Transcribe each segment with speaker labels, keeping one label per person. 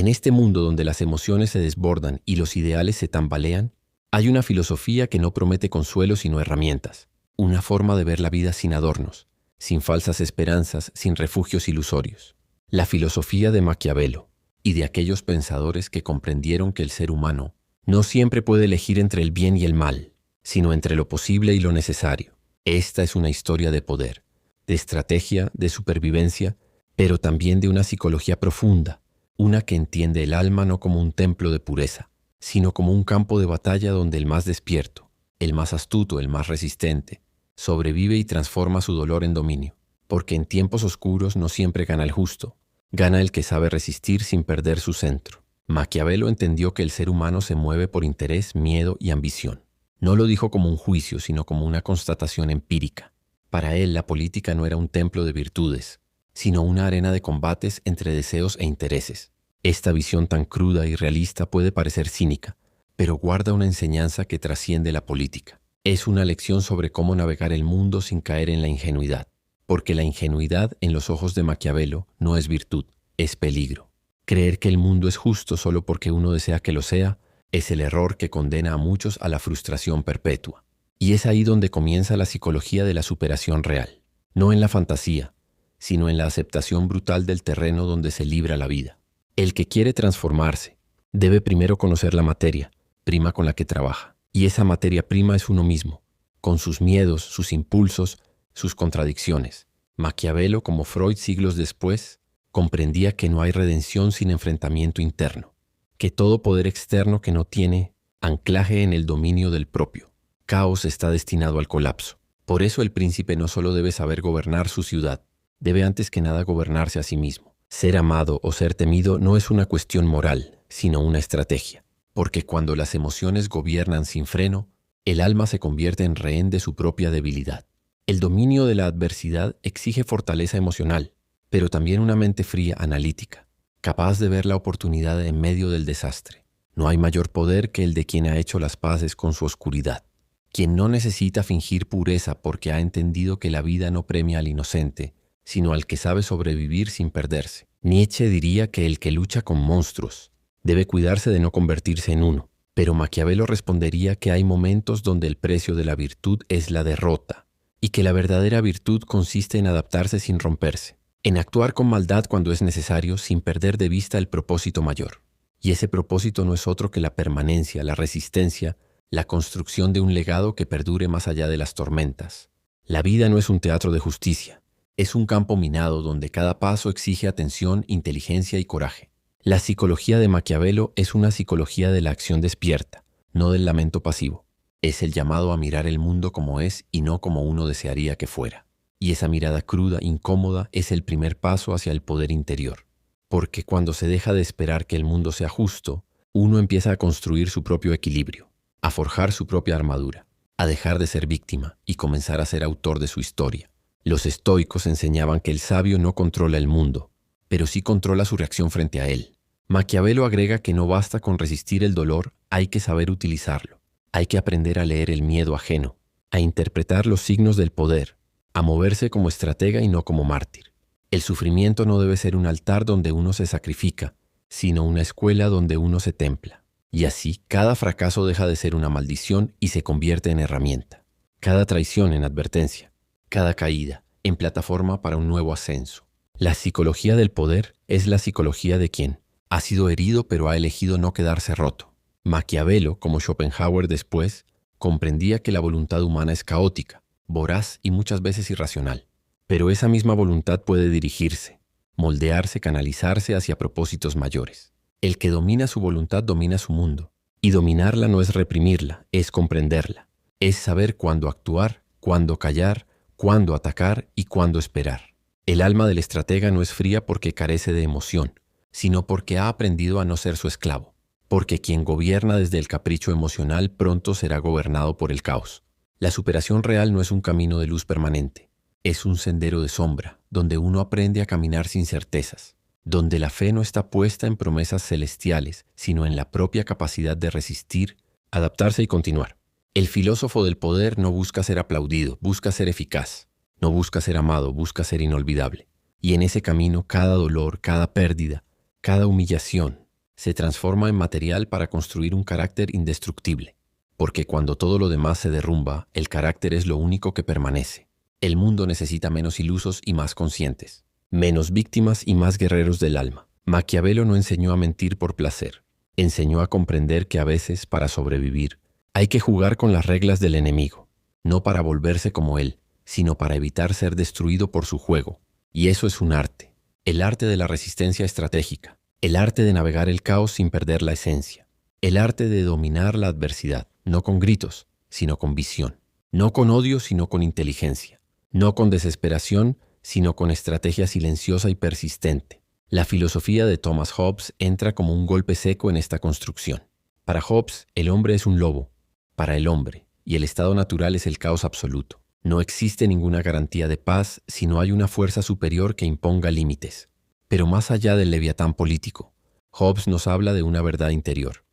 Speaker 1: En este mundo donde las emociones se desbordan y los ideales se tambalean, hay una filosofía que no promete consuelo sino herramientas, una forma de ver la vida sin adornos, sin falsas esperanzas, sin refugios ilusorios. La filosofía de Maquiavelo y de aquellos pensadores que comprendieron que el ser humano no siempre puede elegir entre el bien y el mal, sino entre lo posible y lo necesario. Esta es una historia de poder, de estrategia, de supervivencia, pero también de una psicología profunda, una que entiende el alma no como un templo de pureza, sino como un campo de batalla donde el más despierto, el más astuto, el más resistente, sobrevive y transforma su dolor en dominio, porque en tiempos oscuros no siempre gana el justo, gana el que sabe resistir sin perder su centro. Maquiavelo entendió que el ser humano se mueve por interés, miedo y ambición. No lo dijo como un juicio, sino como una constatación empírica. Para él, la política no era un templo de virtudes, sino una arena de combates entre deseos e intereses. Esta visión tan cruda y realista puede parecer cínica, pero guarda una enseñanza que trasciende la política. Es una lección sobre cómo navegar el mundo sin caer en la ingenuidad, porque la ingenuidad en los ojos de Maquiavelo no es virtud, es peligro. Creer que el mundo es justo solo porque uno desea que lo sea es el error que condena a muchos a la frustración perpetua. Y es ahí donde comienza la psicología de la superación real, no en la fantasía, sino en la aceptación brutal del terreno donde se libra la vida. El que quiere transformarse debe primero conocer la materia prima con la que trabaja, y esa materia prima es uno mismo, con sus miedos, sus impulsos, sus contradicciones. Maquiavelo, como Freud siglos después, comprendía que no hay redención sin enfrentamiento interno, que todo poder externo que no tiene anclaje en el dominio del propio caos está destinado al colapso. Por eso el príncipe no solo debe saber gobernar su ciudad, debe antes que nada gobernarse a sí mismo. Ser amado o ser temido no es una cuestión moral, sino una estrategia, porque cuando las emociones gobiernan sin freno, el alma se convierte en rehén de su propia debilidad. El dominio de la adversidad exige fortaleza emocional, pero también una mente fría, analítica, capaz de ver la oportunidad en medio del desastre. No hay mayor poder que el de quien ha hecho las paces con su oscuridad, quien no necesita fingir pureza porque ha entendido que la vida no premia al inocente, sino al que sabe sobrevivir sin perderse. Nietzsche diría que el que lucha con monstruos debe cuidarse de no convertirse en uno, pero Maquiavelo respondería que hay momentos donde el precio de la virtud es la derrota, y que la verdadera virtud consiste en adaptarse sin romperse, en actuar con maldad cuando es necesario sin perder de vista el propósito mayor. Y ese propósito no es otro que la permanencia, la resistencia, la construcción de un legado que perdure más allá de las tormentas. La vida no es un teatro de justicia, es un campo minado donde cada paso exige atención, inteligencia y coraje. La psicología de Maquiavelo es una psicología de la acción despierta, no del lamento pasivo. Es el llamado a mirar el mundo como es y no como uno desearía que fuera. Y esa mirada cruda, incómoda, es el primer paso hacia el poder interior. Porque cuando se deja de esperar que el mundo sea justo, uno empieza a construir su propio equilibrio, a forjar su propia armadura, a dejar de ser víctima y comenzar a ser autor de su historia. Los estoicos enseñaban que el sabio no controla el mundo, pero sí controla su reacción frente a él. Maquiavelo agrega que no basta con resistir el dolor, hay que saber utilizarlo. Hay que aprender a leer el miedo ajeno, a interpretar los signos del poder, a moverse como estratega y no como mártir. El sufrimiento no debe ser un altar donde uno se sacrifica, sino una escuela donde uno se templa. Y así, cada fracaso deja de ser una maldición y se convierte en herramienta. Cada traición en advertencia, cada caída en plataforma para un nuevo ascenso. La psicología del poder es la psicología de quien ha sido herido pero ha elegido no quedarse roto. Maquiavelo, como Schopenhauer después, comprendía que la voluntad humana es caótica, voraz y muchas veces irracional. Pero esa misma voluntad puede dirigirse, moldearse, canalizarse hacia propósitos mayores. El que domina su voluntad domina su mundo. Y dominarla no es reprimirla, es comprenderla. Es saber cuándo actuar, cuándo callar, cuándo atacar y cuándo esperar. El alma del estratega no es fría porque carece de emoción, sino porque ha aprendido a no ser su esclavo. Porque quien gobierna desde el capricho emocional pronto será gobernado por el caos. La superación real no es un camino de luz permanente, es un sendero de sombra, donde uno aprende a caminar sin certezas, donde la fe no está puesta en promesas celestiales, sino en la propia capacidad de resistir, adaptarse y continuar. El filósofo del poder no busca ser aplaudido, busca ser eficaz, no busca ser amado, busca ser inolvidable. Y en ese camino cada dolor, cada pérdida, cada humillación, se transforma en material para construir un carácter indestructible. Porque cuando todo lo demás se derrumba, el carácter es lo único que permanece. El mundo necesita menos ilusos y más conscientes, menos víctimas y más guerreros del alma. Maquiavelo no enseñó a mentir por placer. Enseñó a comprender que a veces, para sobrevivir, hay que jugar con las reglas del enemigo, no para volverse como él, sino para evitar ser destruido por su juego. Y eso es un arte, el arte de la resistencia estratégica, el arte de navegar el caos sin perder la esencia, el arte de dominar la adversidad, no con gritos, sino con visión, no con odio, sino con inteligencia, no con desesperación, sino con estrategia silenciosa y persistente. La filosofía de Thomas Hobbes entra como un golpe seco en esta construcción. Para Hobbes, el hombre es un lobo, para el hombre, y el estado natural es el caos absoluto. No existe ninguna garantía de paz si no hay una fuerza superior que imponga límites. Pero más allá del leviatán político, Hobbes nos habla de una verdad interior.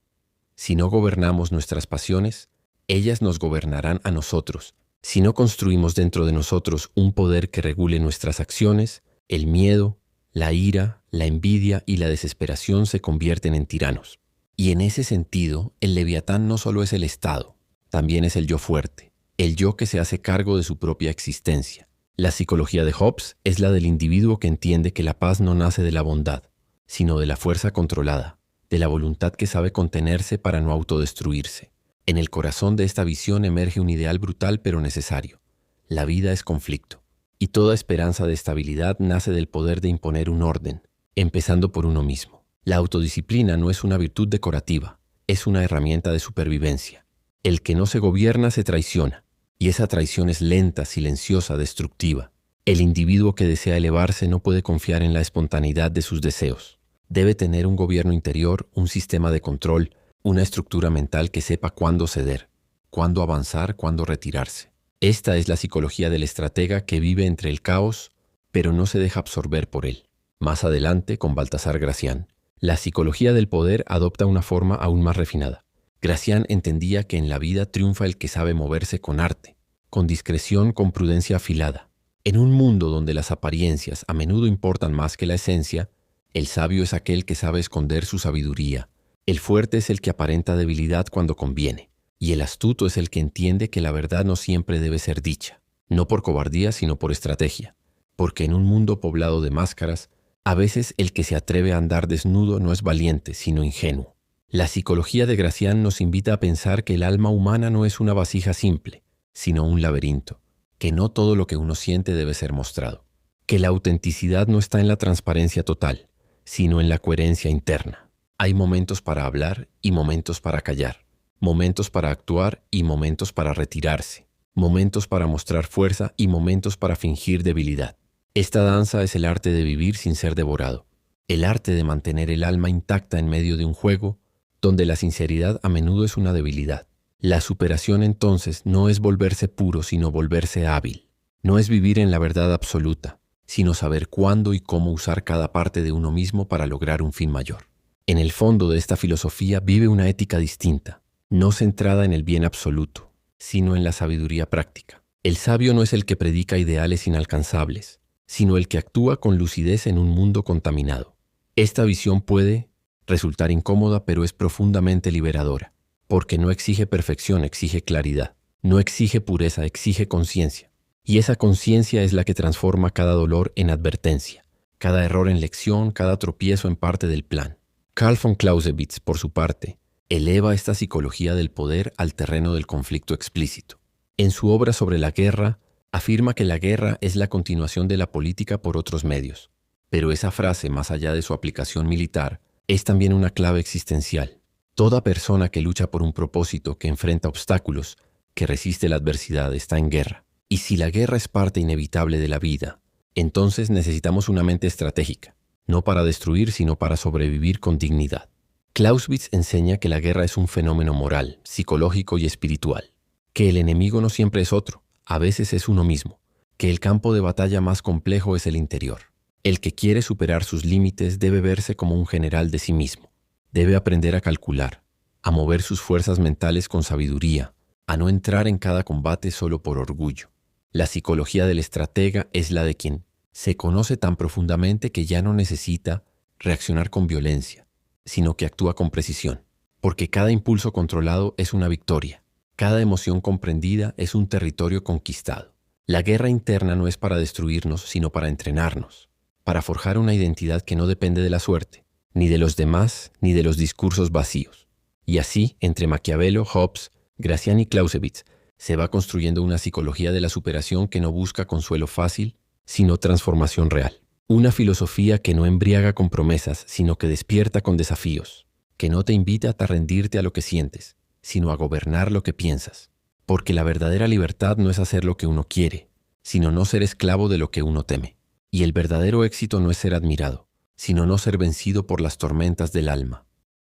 Speaker 1: Si no gobernamos nuestras pasiones, ellas nos gobernarán a nosotros. Si no construimos dentro de nosotros un poder que regule nuestras acciones, el miedo, la ira, la envidia y la desesperación se convierten en tiranos. Y en ese sentido, el leviatán no solo es el Estado, también es el yo fuerte, el yo que se hace cargo de su propia existencia. La psicología de Hobbes es la del individuo que entiende que la paz no nace de la bondad, sino de la fuerza controlada, de la voluntad que sabe contenerse para no autodestruirse. En el corazón de esta visión emerge un ideal brutal pero necesario. La vida es conflicto. Y toda esperanza de estabilidad nace del poder de imponer un orden, empezando por uno mismo. La autodisciplina no es una virtud decorativa, es una herramienta de supervivencia. El que no se gobierna se traiciona, y esa traición es lenta, silenciosa, destructiva. El individuo que desea elevarse no puede confiar en la espontaneidad de sus deseos. Debe tener un gobierno interior, un sistema de control, una estructura mental que sepa cuándo ceder, cuándo avanzar, cuándo retirarse. Esta es la psicología del estratega que vive entre el caos, pero no se deja absorber por él. Más adelante, con Baltasar Gracián, la psicología del poder adopta una forma aún más refinada. Gracián entendía que en la vida triunfa el que sabe moverse con arte, con discreción, con prudencia afilada. En un mundo donde las apariencias a menudo importan más que la esencia, el sabio es aquel que sabe esconder su sabiduría. El fuerte es el que aparenta debilidad cuando conviene. Y el astuto es el que entiende que la verdad no siempre debe ser dicha, no por cobardía, sino por estrategia. Porque en un mundo poblado de máscaras, a veces el que se atreve a andar desnudo no es valiente, sino ingenuo. La psicología de Gracián nos invita a pensar que el alma humana no es una vasija simple, sino un laberinto, que no todo lo que uno siente debe ser mostrado, que la autenticidad no está en la transparencia total, sino en la coherencia interna. Hay momentos para hablar y momentos para callar. Momentos para actuar y momentos para retirarse, momentos para mostrar fuerza y momentos para fingir debilidad. Esta danza es el arte de vivir sin ser devorado, el arte de mantener el alma intacta en medio de un juego donde la sinceridad a menudo es una debilidad. La superación entonces no es volverse puro, sino volverse hábil. No es vivir en la verdad absoluta, sino saber cuándo y cómo usar cada parte de uno mismo para lograr un fin mayor. En el fondo de esta filosofía vive una ética distinta, no centrada en el bien absoluto, sino en la sabiduría práctica. El sabio no es el que predica ideales inalcanzables, sino el que actúa con lucidez en un mundo contaminado. Esta visión puede resultar incómoda, pero es profundamente liberadora, porque no exige perfección, exige claridad. No exige pureza, exige conciencia. Y esa conciencia es la que transforma cada dolor en advertencia, cada error en lección, cada tropiezo en parte del plan. Carl von Clausewitz, por su parte, eleva esta psicología del poder al terreno del conflicto explícito. En su obra sobre la guerra, afirma que la guerra es la continuación de la política por otros medios. Pero esa frase, más allá de su aplicación militar, es también una clave existencial. Toda persona que lucha por un propósito, que enfrenta obstáculos, que resiste la adversidad, está en guerra. Y si la guerra es parte inevitable de la vida, entonces necesitamos una mente estratégica, no para destruir, sino para sobrevivir con dignidad. Clausewitz enseña que la guerra es un fenómeno moral, psicológico y espiritual, que el enemigo no siempre es otro, a veces es uno mismo, que el campo de batalla más complejo es el interior. El que quiere superar sus límites debe verse como un general de sí mismo, debe aprender a calcular, a mover sus fuerzas mentales con sabiduría, a no entrar en cada combate solo por orgullo. La psicología del estratega es la de quien se conoce tan profundamente que ya no necesita reaccionar con violencia, sino que actúa con precisión. Porque cada impulso controlado es una victoria. Cada emoción comprendida es un territorio conquistado. La guerra interna no es para destruirnos, sino para entrenarnos, para forjar una identidad que no depende de la suerte, ni de los demás, ni de los discursos vacíos. Y así, entre Maquiavelo, Hobbes, Gracián y Clausewitz, se va construyendo una psicología de la superación que no busca consuelo fácil, sino transformación real. Una filosofía que no embriaga con promesas, sino que despierta con desafíos, que no te invita a rendirte a lo que sientes, sino a gobernar lo que piensas. Porque la verdadera libertad no es hacer lo que uno quiere, sino no ser esclavo de lo que uno teme. Y el verdadero éxito no es ser admirado, sino no ser vencido por las tormentas del alma.